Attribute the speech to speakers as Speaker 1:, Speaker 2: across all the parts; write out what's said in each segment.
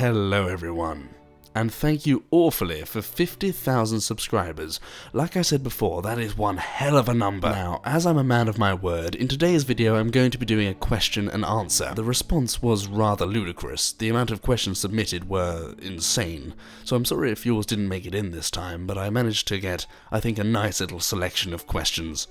Speaker 1: Hello everyone, and thank you awfully for 50,000 subscribers. Like I said before, that is one hell of a number. Now, as I'm a man of my word, in today's video I'm going to be doing a question and answer. The response was rather ludicrous. The amount of questions submitted were insane, so I'm sorry if yours didn't make it in this time, but I managed to get, I think, a nice little selection of questions.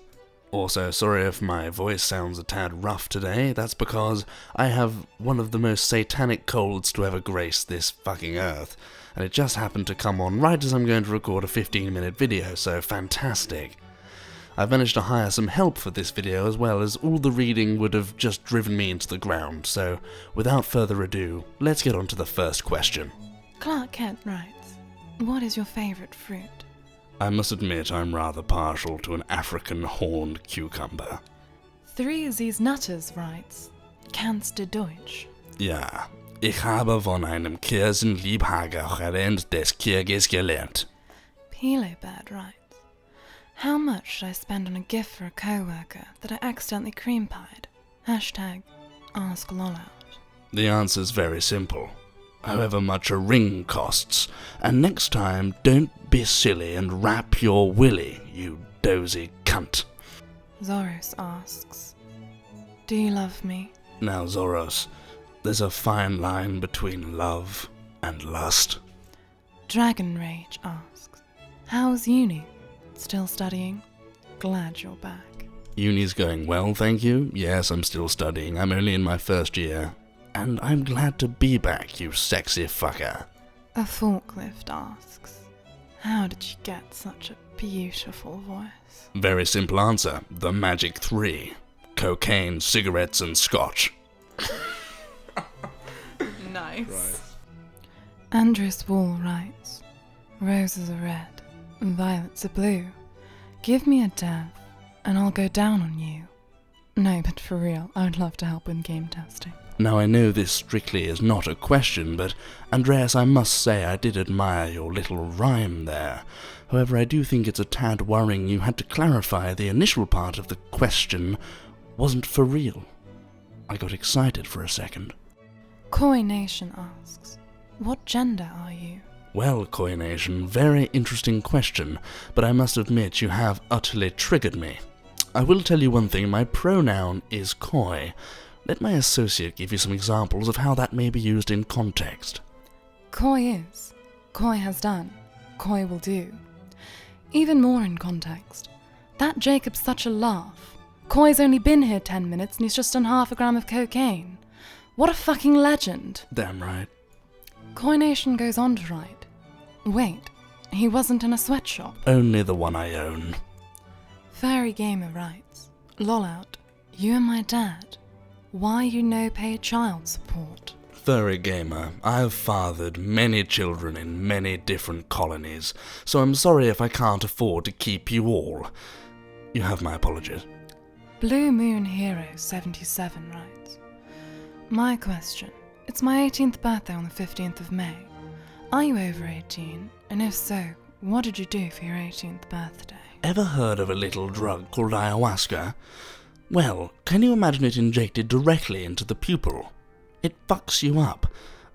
Speaker 1: Also, sorry if my voice sounds a tad rough today, that's because I have one of the most satanic colds to ever grace this fucking earth, and it just happened to come on right as I'm going to record a 15-minute video, so fantastic. I've managed to hire some help for this video as well, as all the reading would have just driven me into the ground, so without further ado, let's get on to the first question.
Speaker 2: Clark Kent writes, what is your favourite fruit?
Speaker 1: I must admit I'm rather partial to an African horned cucumber.
Speaker 2: 3 Z's Nutters writes, Kannst du Deutsch?
Speaker 1: Ja, ich habe von einem Kirchenliebhaber des Kirches gelernt.
Speaker 2: Pilobird writes, how much should I spend on a gift for a co-worker that I accidentally cream-pied? Hashtag ask LOLOUT.
Speaker 1: The answer's very simple. However much a ring costs, and next time don't be silly and wrap your willy, you dozy cunt.
Speaker 2: Zoros asks, do you love me?
Speaker 1: Now Zoros, there's a fine line between love and lust.
Speaker 2: Dragon Rage asks, how's uni? Still studying? Glad you're back.
Speaker 1: Uni's going well, thank you. Yes, I'm still studying. I'm only in my first year. And I'm glad to be back, you sexy fucker.
Speaker 2: A Forklift asks, how did you get such a beautiful voice?
Speaker 1: Very simple answer. The magic 3. Cocaine, cigarettes, and scotch.
Speaker 2: Nice. Right. Andrews Wall writes, roses are red, and violets are blue. Give me a dev, and I'll go down on you. No, but for real, I would love to help with game testing.
Speaker 1: Now I know this strictly is not a question, but Andreas, I must say I did admire your little rhyme there. However, I do think it's a tad worrying you had to clarify the initial part of the question wasn't for real. I got excited for a second.
Speaker 2: Koi Nation asks, what gender are you?
Speaker 1: Well, Koi Nation, very interesting question, but I must admit you have utterly triggered me. I will tell you one thing, my pronoun is koi. Let my associate give you some examples of how that may be used in context.
Speaker 2: Koi is, koi has done, koi will do. Even more in context. That Jacob's such a laugh. Koi's only been here 10 minutes and he's just done half a gram of cocaine. What a fucking legend.
Speaker 1: Damn right.
Speaker 2: Koi Nation goes on to write, wait, he wasn't in a sweatshop.
Speaker 1: Only the one I own.
Speaker 2: Fairy Gamer writes, LOLOUT, you and my dad. Why you no pay child support?
Speaker 1: Furry Gamer, I have fathered many children in many different colonies, so I'm sorry if I can't afford to keep you all. You have my apologies.
Speaker 2: Blue Moon Hero 77 writes, my question, it's my 18th birthday on the 15th of May. Are you over 18? And if so, what did you do for your 18th birthday?
Speaker 1: Ever heard of a little drug called ayahuasca? Well, can you imagine it injected directly into the pupil? It fucks you up.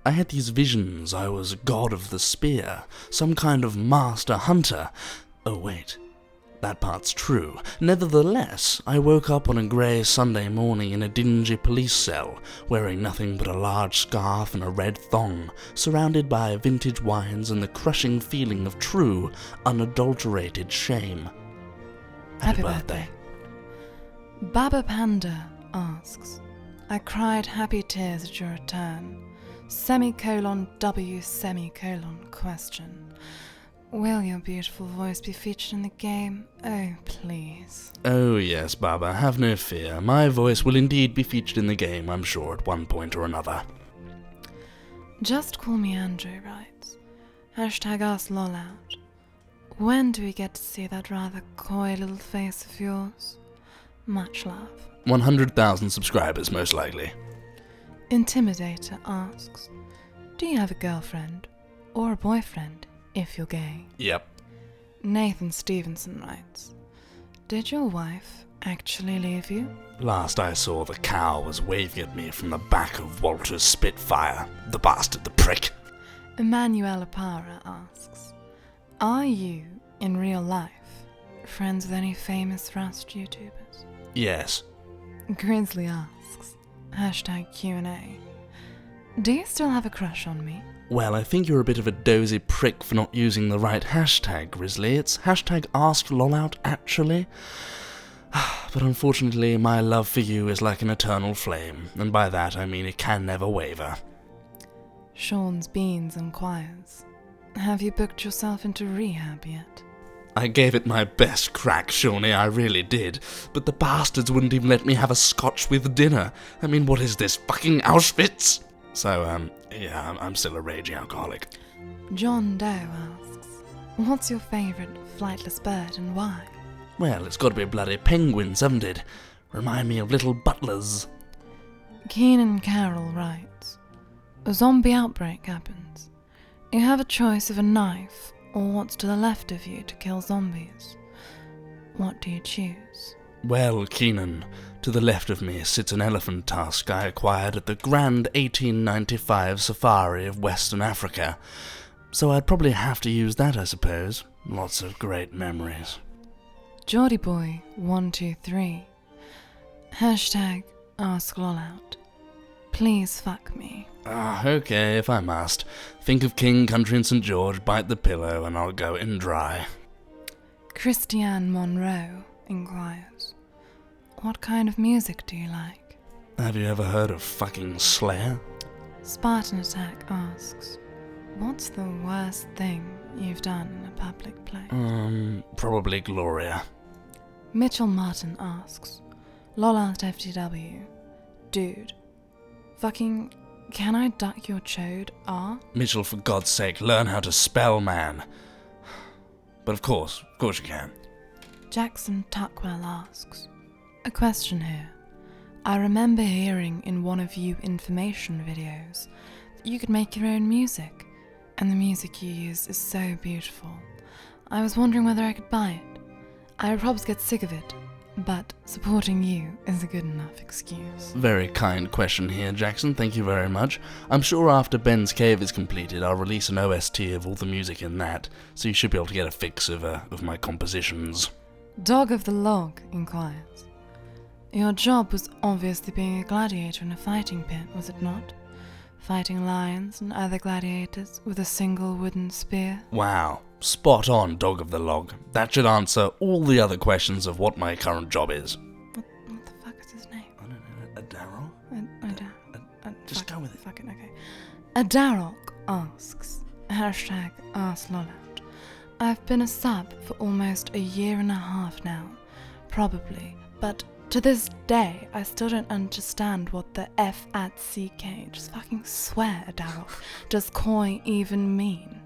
Speaker 1: I had these visions I was god of the spear, some kind of master hunter. Oh wait, that part's true. Nevertheless, I woke up on a grey Sunday morning in a dingy police cell, wearing nothing but a large scarf and a red thong, surrounded by vintage wines and the crushing feeling of true, unadulterated shame. Happy birthday.
Speaker 2: Baba Panda asks, I cried happy tears at your return. W question. Will your beautiful voice be featured in the game? Oh, please.
Speaker 1: Oh yes, Baba, have no fear. My voice will indeed be featured in the game, I'm sure, at one point or another.
Speaker 2: Just Call Me Andrew writes, hashtag ask LOLOUT. When do we get to see that rather coy little face of yours? Much love.
Speaker 1: 100,000 subscribers, most likely.
Speaker 2: Intimidator asks, do you have a girlfriend? Or a boyfriend, if you're gay?
Speaker 1: Yep.
Speaker 2: Nathan Stevenson writes, did your wife actually leave you?
Speaker 1: Last I saw, the cow was waving at me from the back of Walter's Spitfire. The bastard, the prick.
Speaker 2: Emmanuel Apara asks, are you, in real life, friends with any famous Rust YouTubers?
Speaker 1: Yes.
Speaker 2: Grizzly asks, #Q&A, do you still have a crush on me?
Speaker 1: Well, I think you're a bit of a dozy prick for not using the right hashtag, Grizzly. It's #AskLOLOUT, actually. But unfortunately, my love for you is like an eternal flame, and by that I mean it can never waver.
Speaker 2: Sean's Beans inquires, have you booked yourself into rehab yet?
Speaker 1: I gave it my best crack, Shawnee, I really did, but the bastards wouldn't even let me have a scotch with dinner. I mean, what is this, fucking Auschwitz? So, yeah, I'm still a raging alcoholic.
Speaker 2: John Doe asks, what's your favourite flightless bird and why?
Speaker 1: Well, it's got to be bloody penguins, haven't it? Remind me of little butlers.
Speaker 2: Keenan Carroll writes, a zombie outbreak happens. You have a choice of a knife or what's to the left of you to kill zombies. What do you choose?
Speaker 1: Well, Keenan, to the left of me sits an elephant tusk I acquired at the grand 1895 safari of Western Africa. So I'd probably have to use that, I suppose. Lots of great memories.
Speaker 2: GeordieBoy123, #AskLOLOUT, please fuck me.
Speaker 1: Okay, if I must. Think of King, Country and St. George, bite the pillow, and I'll go in dry.
Speaker 2: Christiane Monroe inquires, what kind of music do you like?
Speaker 1: Have you ever heard of fucking Slayer?
Speaker 2: Spartan Attack asks, what's the worst thing you've done in a public place?
Speaker 1: Probably Gloria.
Speaker 2: Mitchell Martin asks, LOLOUT FTW, dude, fucking, can I duck your chode,
Speaker 1: Mitchell, for God's sake, learn how to spell, man. But of course you can.
Speaker 2: Jackson Tuckwell asks, a question here. I remember hearing in one of you information videos that you could make your own music, and the music you use is so beautiful. I was wondering whether I could buy it. I would probably get sick of it, but supporting you is a good enough excuse.
Speaker 1: Very kind question here, Jackson, thank you very much. I'm sure after Ben's Cave is completed, I'll release an OST of all the music in that, so you should be able to get a fix of my compositions.
Speaker 2: Dog of the Log inquires, your job was obviously being a gladiator in a fighting pit, was it not? Fighting lions and other gladiators with a single wooden spear?
Speaker 1: Wow, spot on, Dog of the Log. That should answer all the other questions of what my current job is.
Speaker 2: What the fuck is his name?
Speaker 1: I don't know, a Daryl? Just go with it.
Speaker 2: Fuck it, okay. Adarok asks, #AskLOLOUT. I've been a sub for almost a year and a half now, probably, but to this day, I still don't understand what the F@CK, just fucking swear, Adarok, does koi even mean?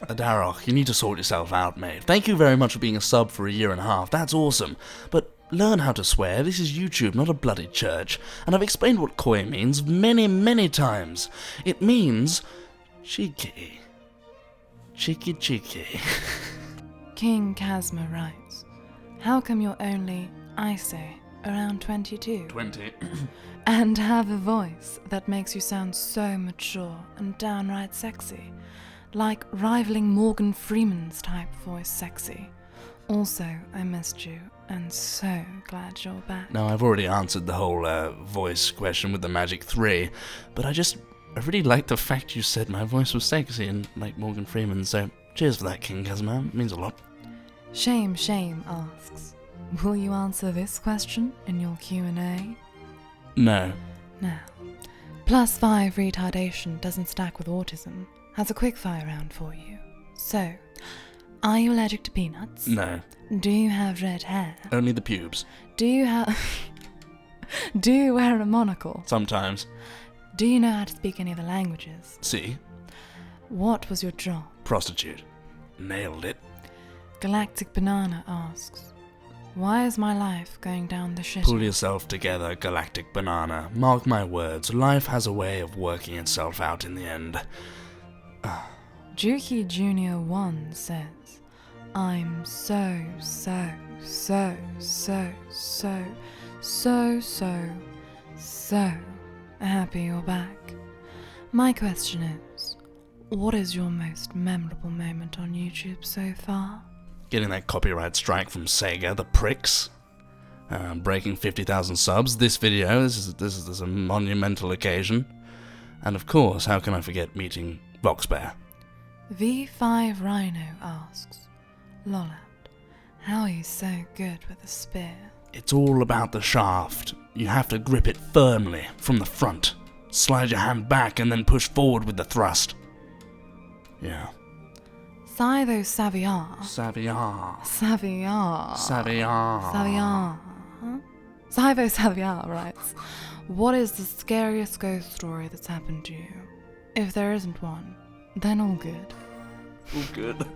Speaker 1: Adarok, you need to sort yourself out, mate. Thank you very much for being a sub for a year and a half, that's awesome. But learn how to swear, this is YouTube, not a bloody church. And I've explained what koi means many, many times. It means cheeky. Cheeky cheeky.
Speaker 2: King Kazma writes, how come you're only, I say, around 22?
Speaker 1: 20.
Speaker 2: And have a voice that makes you sound so mature and downright sexy, like rivaling Morgan Freeman's type voice sexy. Also, I missed you, and so glad you're back.
Speaker 1: Now, I've already answered the whole voice question with the Magic 3, but I really like the fact you said my voice was sexy and like Morgan Freeman, so cheers for that, King Kazma, it means a lot.
Speaker 2: Shame asks, will you answer this question in your Q&A?
Speaker 1: No.
Speaker 2: Now, +5 retardation doesn't stack with autism has a quickfire round for you. So, are you allergic to peanuts?
Speaker 1: No.
Speaker 2: Do you have red hair?
Speaker 1: Only the pubes.
Speaker 2: Do you wear a monocle?
Speaker 1: Sometimes.
Speaker 2: Do you know how to speak any other languages?
Speaker 1: See?
Speaker 2: What was your job?
Speaker 1: Prostitute. Nailed it.
Speaker 2: Galactic Banana asks, why is my life going down the shit?
Speaker 1: Pull yourself together, Galactic Banana. Mark my words, life has a way of working itself out in the end.
Speaker 2: Juki Junior 1 says, I'm so happy you're back. My question is, what is your most memorable moment on YouTube so far?
Speaker 1: Getting that copyright strike from Sega, the pricks. Breaking 50,000 subs. This video, this is a monumental occasion. And of course, how can I forget meeting Voxbear?
Speaker 2: V5 Rhino asks, LOLOUT, how are you so good with a spear?
Speaker 1: It's all about the shaft. You have to grip it firmly from the front. Slide your hand back and then push forward with the thrust. Yeah.
Speaker 2: Scytho Saviar. Scytho Saviar writes, what is the scariest ghost story that's happened to you? If there isn't one, then all good.
Speaker 1: All good.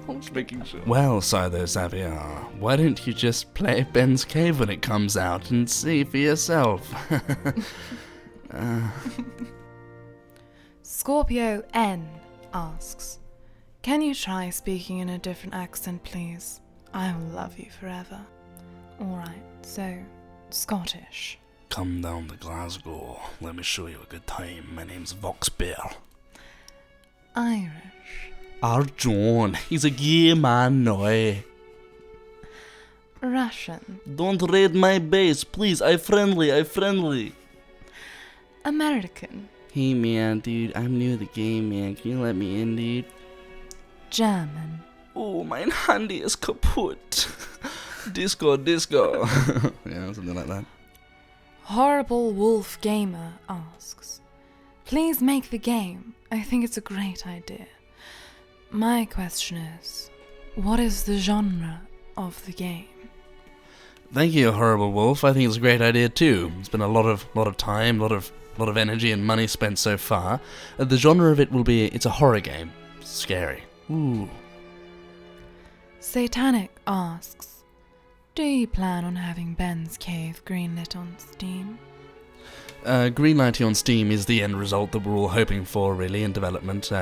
Speaker 1: I was making sure. Well, Scytho Saviar, why don't you just play Ben's Cave when it comes out and see for yourself?
Speaker 2: Scorpio N asks, can you try speaking in a different accent, please? I will love you forever. Alright, so, Scottish.
Speaker 1: Come down to Glasgow. Let me show you a good time. My name's Voxbear.
Speaker 2: Irish.
Speaker 1: Our John, he's a gay man now.
Speaker 2: Russian.
Speaker 1: Don't raid my base, please. I'm friendly.
Speaker 2: American.
Speaker 1: Hey man, dude, I'm new to the game, man. Can you let me in, dude?
Speaker 2: German.
Speaker 1: Oh, mein Handy is kaputt. Disco. Yeah, something like that.
Speaker 2: Horrible Wolf Gamer asks, please make the game. I think it's a great idea. My question is, what is the genre of the game?
Speaker 1: Thank you, Horrible Wolf. I think it's a great idea too. It's been a lot of time, a lot of energy and money spent so far. The genre of it will be, it's a horror game. Scary. Ooh.
Speaker 2: Satanic asks, do you plan on having Ben's Cave greenlit on Steam?
Speaker 1: Greenlighting on Steam is the end result that we're all hoping for, really, in development.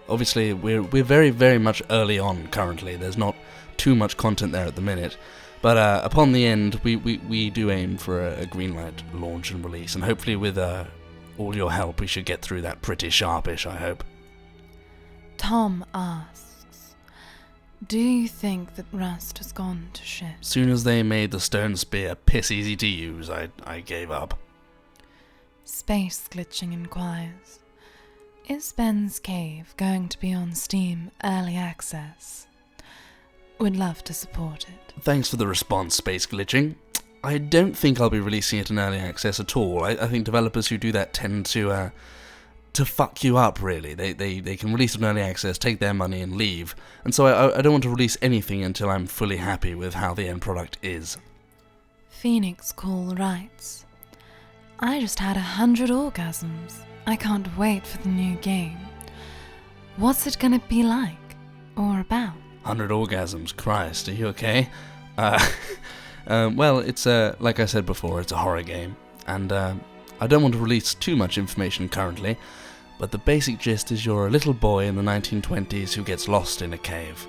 Speaker 1: Obviously, we're very, very much early on currently. There's not too much content there at the minute. But upon the end, we do aim for a greenlight launch and release. And hopefully with all your help, we should get through that pretty sharpish, I hope.
Speaker 2: Tom asks, do you think that Rust has gone to shit?
Speaker 1: Soon as they made the stone spear piss easy to use, I gave up.
Speaker 2: Space Glitching inquires, is Ben's Cave going to be on Steam Early Access? Would love to support it.
Speaker 1: Thanks for the response, Space Glitching. I don't think I'll be releasing it in Early Access at all. I think developers who do that tend to fuck you up, really. They can release it in Early Access, take their money and leave. And so I don't want to release anything until I'm fully happy with how the end product is.
Speaker 2: Phoenix Call writes, I just had 100 orgasms. I can't wait for the new game. What's it gonna be like? Or about?
Speaker 1: 100 orgasms, Christ, are you okay? Well, it's like I said before, it's a horror game. And I don't want to release too much information currently, but the basic gist is you're a little boy in the 1920s who gets lost in a cave.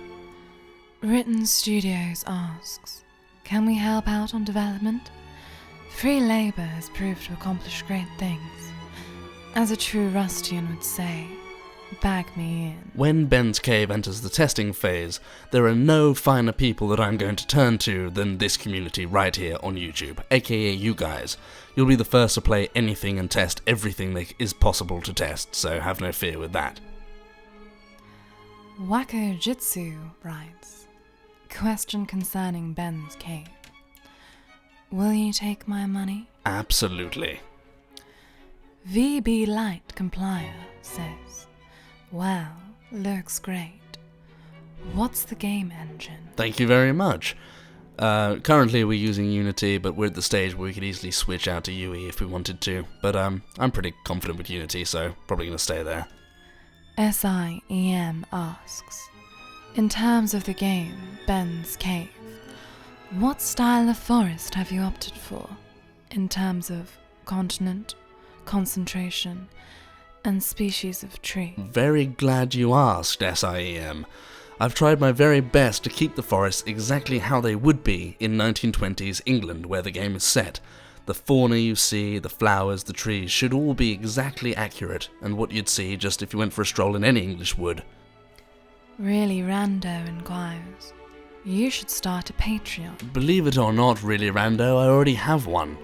Speaker 2: Written Studios asks, can we help out on development? Free labour has proved to accomplish great things. As a true Rustian would say, bag me in.
Speaker 1: When Ben's Cave enters the testing phase, there are no finer people that I'm going to turn to than this community right here on YouTube, aka you guys. You'll be the first to play anything and test everything that is possible to test, so have no fear with that.
Speaker 2: Wako Jitsu writes, question concerning Ben's Cave. Will you take my money?
Speaker 1: Absolutely.
Speaker 2: VB Light Complier says, wow, looks great. What's the game engine?
Speaker 1: Thank you very much. Currently we're using Unity, but we're at the stage where we could easily switch out to UE if we wanted to. But I'm pretty confident with Unity, so probably going to stay there.
Speaker 2: SIEM asks, in terms of the game, Ben's Cave, what style of forest have you opted for, in terms of continent, concentration, and species of tree?
Speaker 1: Very glad you asked, SIEM. I've tried my very best to keep the forests exactly how they would be in 1920s England, where the game is set. The fauna you see, the flowers, the trees should all be exactly accurate and what you'd see just if you went for a stroll in any English wood.
Speaker 2: Really Rando inquires, you should start a Patreon.
Speaker 1: Believe it or not, really Rando, I already have one.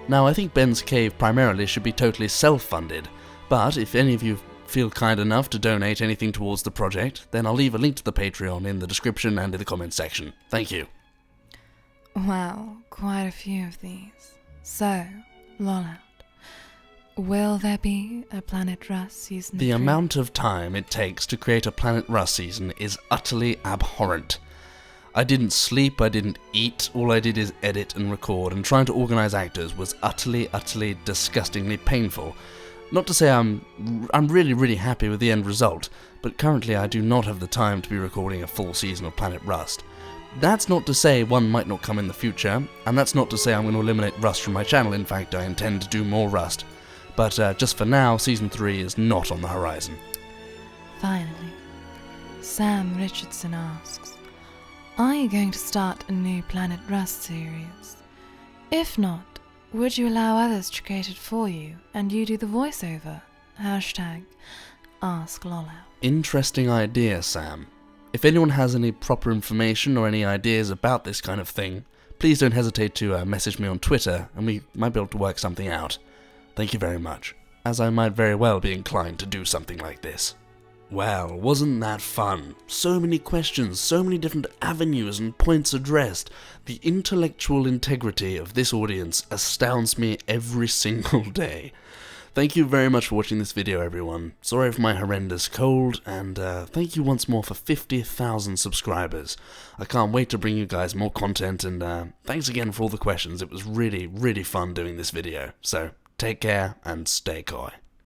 Speaker 1: Now I think Ben's Cave primarily should be totally self-funded, but if any of you feel kind enough to donate anything towards the project, then I'll leave a link to the Patreon in the description and in the comments section. Thank you.
Speaker 2: Wow, quite a few of these. So, LOLOUT, will there be a Planet Rust season 3?
Speaker 1: The amount of time it takes to create a Planet Rust season is utterly abhorrent. I didn't sleep, I didn't eat, all I did is edit and record, and trying to organise actors was utterly, disgustingly painful. Not to say I'm really happy with the end result, but currently I do not have the time to be recording a full season of Planet Rust. That's not to say one might not come in the future, and that's not to say I'm going to eliminate Rust from my channel. In fact, I intend to do more Rust. But just for now, Season 3 is not on the horizon.
Speaker 2: Finally, Sam Richardson asks, are you going to start a new Planet Rust series? If not, would you allow others to create it for you, and you do the voiceover? #AskLOLOUT.
Speaker 1: Interesting idea, Sam. If anyone has any proper information or any ideas about this kind of thing, please don't hesitate to message me on Twitter, and we might be able to work something out. Thank you very much, as I might very well be inclined to do something like this. Well, wasn't that fun? So many questions, so many different avenues and points addressed. The intellectual integrity of this audience astounds me every single day. Thank you very much for watching this video, everyone. Sorry for my horrendous cold, and thank you once more for 50,000 subscribers. I can't wait to bring you guys more content, and thanks again for all the questions. It was really fun doing this video. So, take care and stay coy.